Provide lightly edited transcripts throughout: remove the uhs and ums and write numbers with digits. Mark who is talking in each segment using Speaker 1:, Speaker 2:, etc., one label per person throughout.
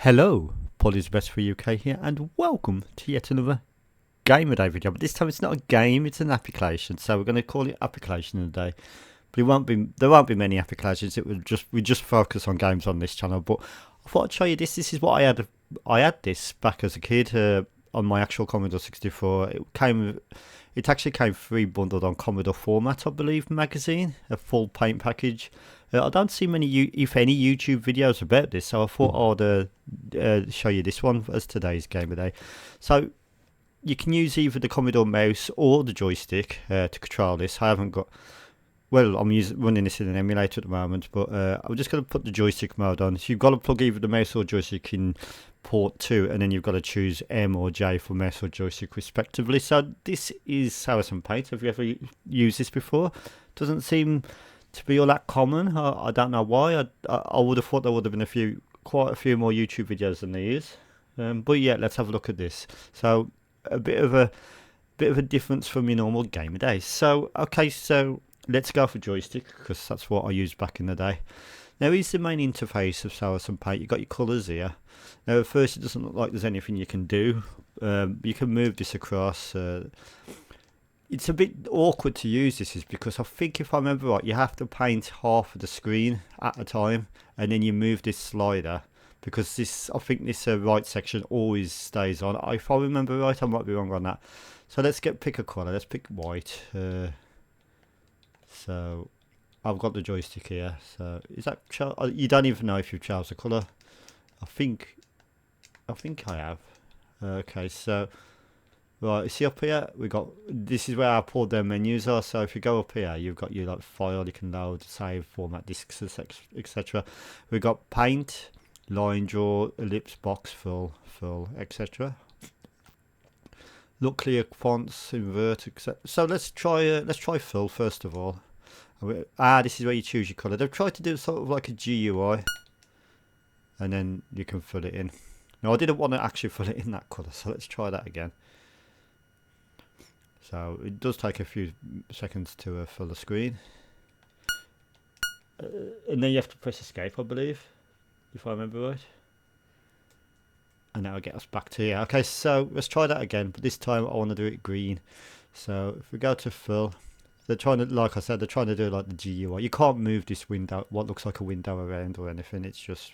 Speaker 1: Hello, Polly's Best for UK here, and welcome to yet another Game a Day video. But this time it's not a game; it's an application. So we're going to call it Application of the Day. But it won't be. There won't be many applications. It will just we just focus on games on this channel. But I thought I'd show you this. This is what I had. I had this back as a kid on my actual Commodore 64. It came. It actually came free bundled on Commodore Format, I believe, magazine, a full paint package. I don't see many, if any, YouTube videos about this, so I thought I'd show you this one as today's game of the day. So you can use either the Commodore mouse or the joystick to control this. I haven't got, well, I'm running this in an emulator at the moment, but I'm just going to put the joystick mode on. So you've got to plug either the mouse or joystick in port 2, and then you've got to choose M or J for mouse or joystick respectively. So this is Saracen Paint. Have you ever used this before? Doesn't seem to be all that common. I don't know why. I would have thought there would have been quite a few more YouTube videos than there is. But yeah, let's have a look at this. So a bit of a difference from your normal game of days. So okay, so let's go for joystick because that's what I used back in the day. Now here's the main interface of Saracen Paint. You've got your colours here. Now at first it doesn't look like there's anything you can do. You can move this across. It's a bit awkward to use this is because I think if I remember right, you have to paint half of the screen at a time, and then you move this slider because I think this right section always stays on. If I remember right, I might be wrong on that. So let's pick a colour. Let's pick white. So I've got the joystick here. So is that you don't even know if you've chosen a colour? I think I have. Okay, so. Right, you see up here, this is where our pulled down menus are. So if you go up here, you've got your file you can load, save, format, disks, etc. We've got paint, line draw, ellipse, box, fill, etc. Look clear, fonts, invert, etc. So let's try fill first of all. This is where you choose your colour. They've tried to do sort of like a GUI, and then you can fill it in. Now I didn't want to actually fill it in that colour, so let's try that again. So it does take a few seconds to fill the screen. And then you have to press escape, I believe, if I remember right. And that will get us back to here. Okay, so let's try that again, but this time I want to do it green. So if we go to fill, they're trying to, like I said, they're trying to do like the GUI. You can't move this window, what looks like a window around or anything. It's just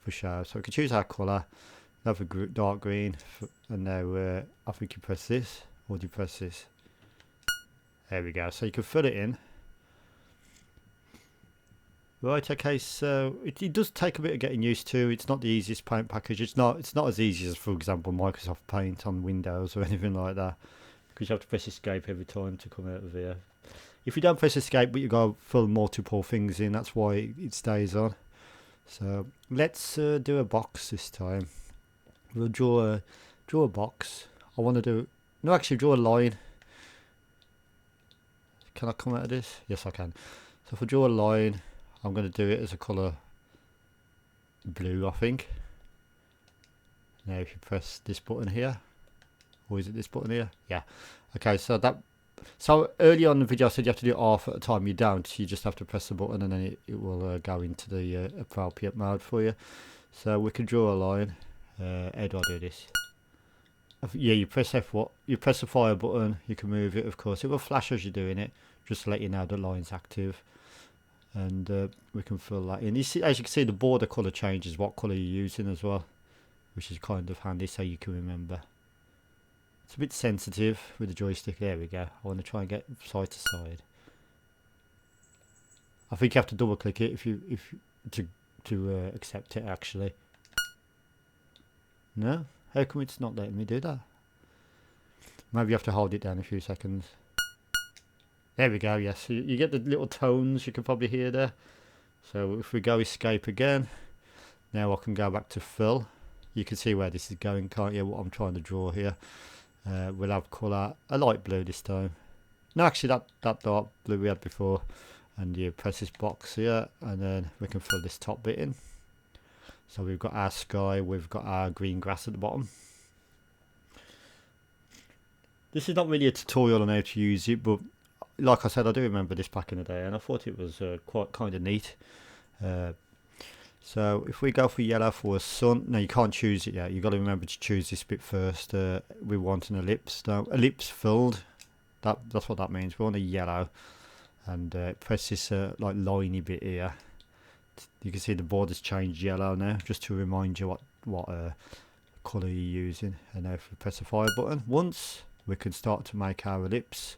Speaker 1: for show. So we can choose our colour, have a dark green, and now I think you press this, or do you press this? There we go. So you can fill it in. Right. Okay. So it does take a bit of getting used to. It's not the easiest paint package. It's not as easy as, for example, Microsoft Paint on Windows or anything like that, because you have to press escape every time to come out of here. If you don't press escape, but you got to fill multiple things in, that's why it stays on. So let's do a box this time. We'll draw a box. I want to draw a line. Can I come out of this? Yes, I can. So if I draw a line, I'm going to do it as a colour blue, I think. Now if you press this button here, or is it this button here? Yeah. Okay, so early on in the video I said you have to do it half at a time. You don't. You just have to press the button and then it will go into the appropriate mode for you. So we can draw a line. How do I do this? Yeah, you press F1, you press the fire button, you can move it, of course. It will flash as you're doing it, just to let you know the line's active. And we can fill that in. As you can see, the border colour changes what colour you're using as well, which is kind of handy so you can remember. It's a bit sensitive with the joystick. There we go. I want to try and get side to side. I think you have to double click it to accept it actually. No? How come it's not letting me do that? Maybe you have to hold it down a few seconds. There we go, yes. You get the little tones you can probably hear there. So if we go escape again, now I can go back to fill. You can see where this is going, can't you? What I'm trying to draw here. We'll have colour, a light blue this time. No, actually that dark blue we had before. And you press this box here, and then we can fill this top bit in. So we've got our sky, we've got our green grass at the bottom. This is not really a tutorial on how to use it, but like I said, I do remember this back in the day, and I thought it was quite kind of neat. So if we go for yellow for a sun, no, you can't choose it yet. You've got to remember to choose this bit first. We want an ellipse. No, ellipse filled. That's what that means. We want a yellow, and press this like liney bit here. You can see the border's changed yellow now, just to remind you what colour you're using. And now if we press the fire button once, we can start to make our ellipse.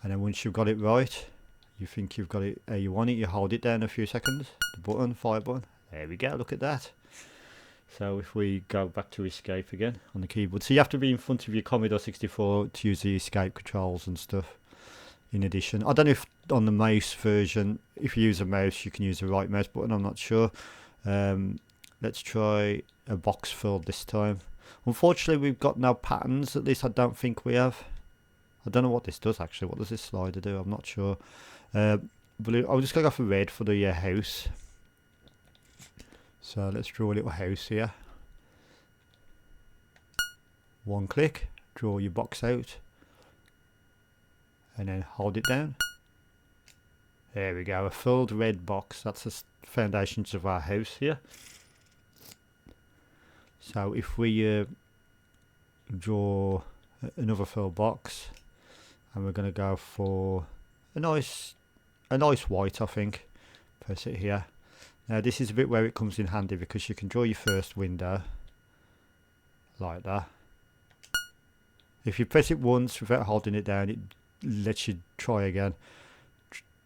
Speaker 1: And then once you've got it right, you think you've got it how you want it, you hold it down a few seconds, the button, fire button, there we go, look at that. So if we go back to escape again on the keyboard, so you have to be in front of your Commodore 64 to use the escape controls and stuff. In addition, I don't know if on the mouse version, if you use a mouse you can use the right mouse button, I'm not sure. Let's try a box filled this time. Unfortunately we've got no patterns, at least I don't think we have. I don't know what this does actually. What does this slider do? I'm not sure. Blue. I'm just going to go for red for the house. So let's draw a little house here. One click. Draw your box out. And then hold it down. There we go. A filled red box. That's the foundations of our house here. So if we draw another filled box. And we're going to go for a nice white, I think. Press it here. Now this is a bit where it comes in handy because you can draw your first window like that. If you press it once without holding it down, it lets you try again.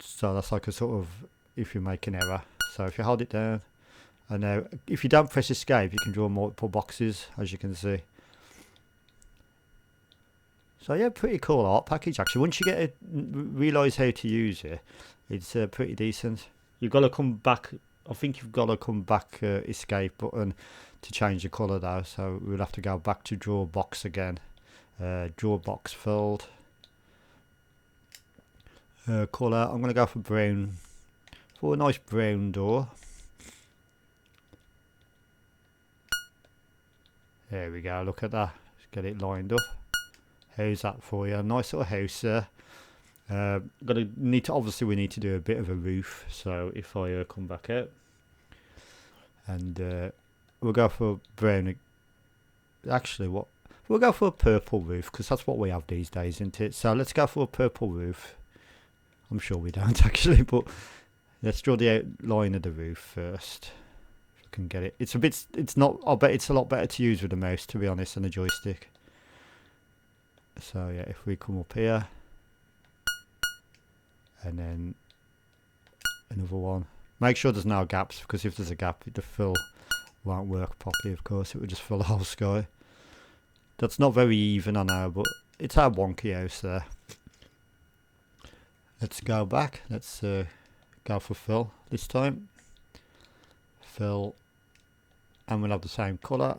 Speaker 1: So that's like a sort of, if you make an error. So if you hold it down, and now if you don't press escape, you can draw multiple boxes, as you can see. So yeah, pretty cool art package actually. Once you get realise how to use it, it's pretty decent. You've got to come back. I think you've got to come back escape button to change the colour though. So we'll have to go back to draw box again. Draw box filled. Colour. I'm going to go for brown. For a nice brown door. There we go. Look at that. Let's get it lined up. How's that for you? Nice little house there. We need to do a bit of a roof. So if I come back out, and we'll go for brown. Actually, we'll go for a purple roof because that's what we have these days, isn't it? So let's go for a purple roof. I'm sure we don't actually, but let's draw the outline of the roof first. If we can get it. It's not. I bet it's a lot better to use with a mouse, to be honest, than a joystick. So yeah, if we come up here and then another one, make sure there's no gaps, because if there's a gap the fill won't work properly. Of course it would just fill the whole sky. That's not very even, I know, but it's our wonky house there. Let's go back. Let's go for fill this time. Fill, and we'll have the same colour,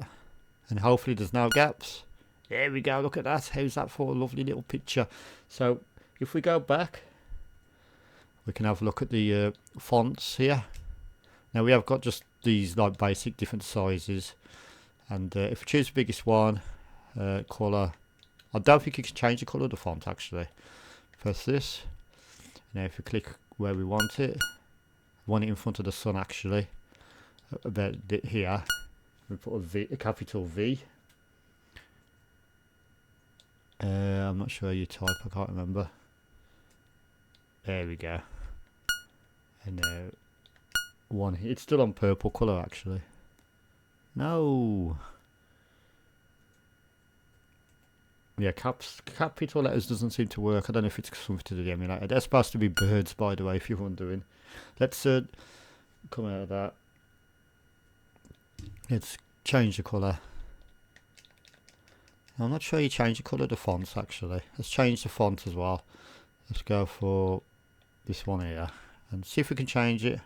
Speaker 1: and hopefully there's no gaps. There we go, look at that. How's that for a lovely little picture? So if we go back, we can have a look at the fonts here. Now we have got just these like basic different sizes, and if we choose the biggest one, colour, I don't think you can change the colour of the font actually. Press this. Now if we click where we want it in front of the sun actually, about here, we put a capital V. I'm not sure how you type, I can't remember. There we go. And now one, it's still on purple colour actually. No. Yeah, capital letters doesn't seem to work. I don't know if it's something to do with the emulator. They're supposed to be birds, by the way, if you're wondering. Let's come out of that. Let's change the colour. I'm not sure you change the colour of the fonts actually. Let's change the font as well. Let's go for this one here and see if we can change it.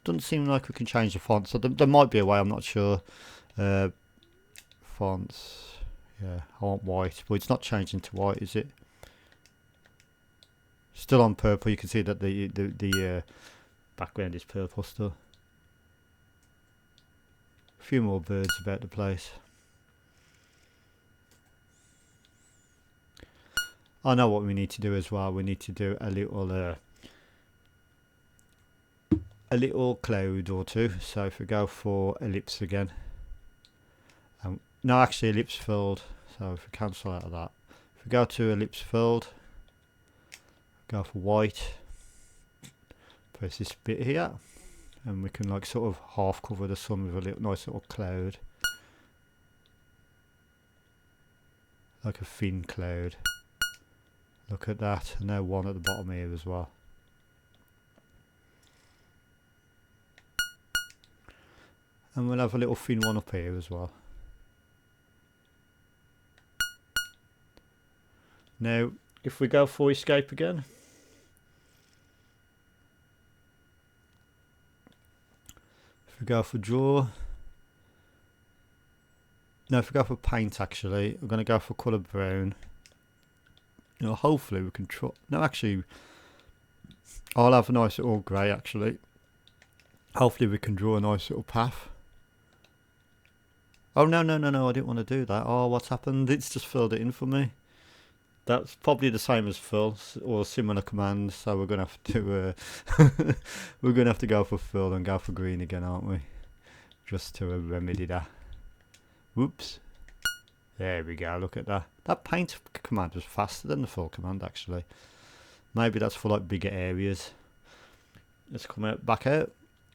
Speaker 1: Doesn't seem like we can change the font, so there might be a way, I'm not sure. Fonts, yeah, I want white, but it's not changing to white, is it? Still on purple. You can see that the background is purple still. A few more birds about the place. I know what we need to do as well. We need to do a little a little cloud or two. So if we go for ellipse again, no, actually ellipse filled. So if we cancel out of that, if we go to ellipse filled, go for white, press this bit here, and we can like sort of half cover the sun with a little nice little cloud, like a thin cloud. Look at that, and now one at the bottom here as well. And we'll have a little thin one up here as well. Now if we go for escape again, if we go for draw, no, if we go for paint, actually we're going to go for colour brown. You know, hopefully we can try. No, actually I'll have a nice little grey actually. Hopefully we can draw a nice little path. Oh no, I didn't want to do that. Oh, what's happened? It's just filled it in for me. That's probably the same as fill or similar commands, so we're gonna have to we're gonna have to go for fill and go for green again, aren't we? Just to remedy that. Whoops. There we go, look at that. That paint command was faster than the fill command actually. Maybe that's for like bigger areas. Let's come out back out.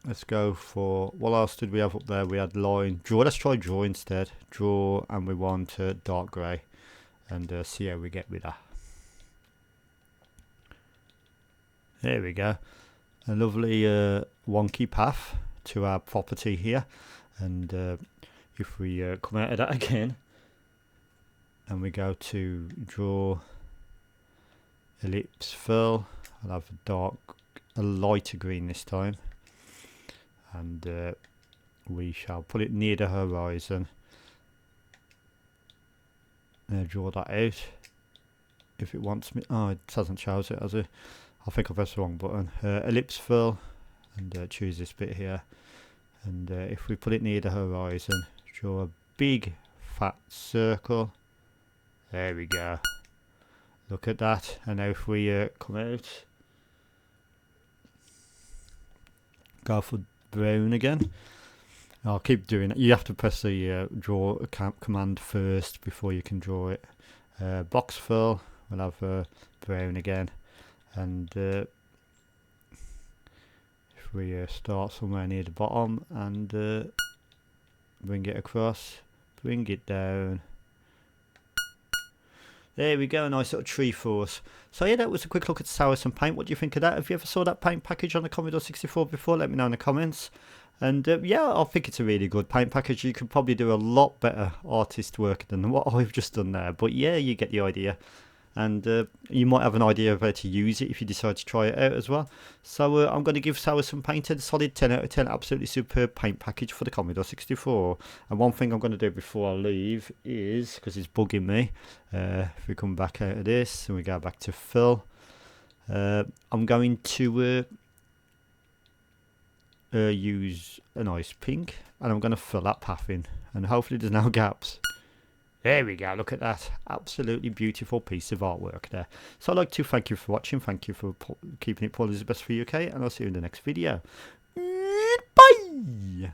Speaker 1: Let's go for, what else did we have up there? We had line, draw. Let's try draw instead. Draw, and we want dark grey, and see how we get with that. There we go. A lovely wonky path to our property here. And if we come out of that again, and we go to draw, ellipse, fill, I'll have a lighter green this time. And we shall put it near the horizon. Draw that out. If it wants me, oh, it hasn't chosen it, has it? I think I pressed the wrong button. Ellipse fill, and choose this bit here. And if we put it near the horizon, draw a big fat circle. There we go. Look at that. And now if we come out, go for brown again. I'll keep doing it. You have to press the draw command first before you can draw it. Box fill, we'll have brown again. And if we start somewhere near the bottom and bring it across, bring it down. There we go, a nice little tree for us. So yeah, that was a quick look at Saracen Paint. What do you think of that? Have you ever saw that paint package on the Commodore 64 before? Let me know in the comments. And yeah, I think it's a really good paint package. You could probably do a lot better artist work than what I've just done there. But yeah, you get the idea. And you might have an idea of how to use it if you decide to try it out as well. So I'm going to give Saracen Paint a solid 10 out of 10. Absolutely superb paint package for the Commodore 64. And one thing I'm going to do before I leave is, because it's bugging me, if we come back out of this and we go back to fill, I'm going to use a nice pink, and I'm going to fill that path in, and hopefully there's no gaps. There we go, look at that. Absolutely beautiful piece of artwork there. So I'd like to thank you for watching. Thank you for keeping it Paul is the best for UK, and I'll see you in the next video. Bye!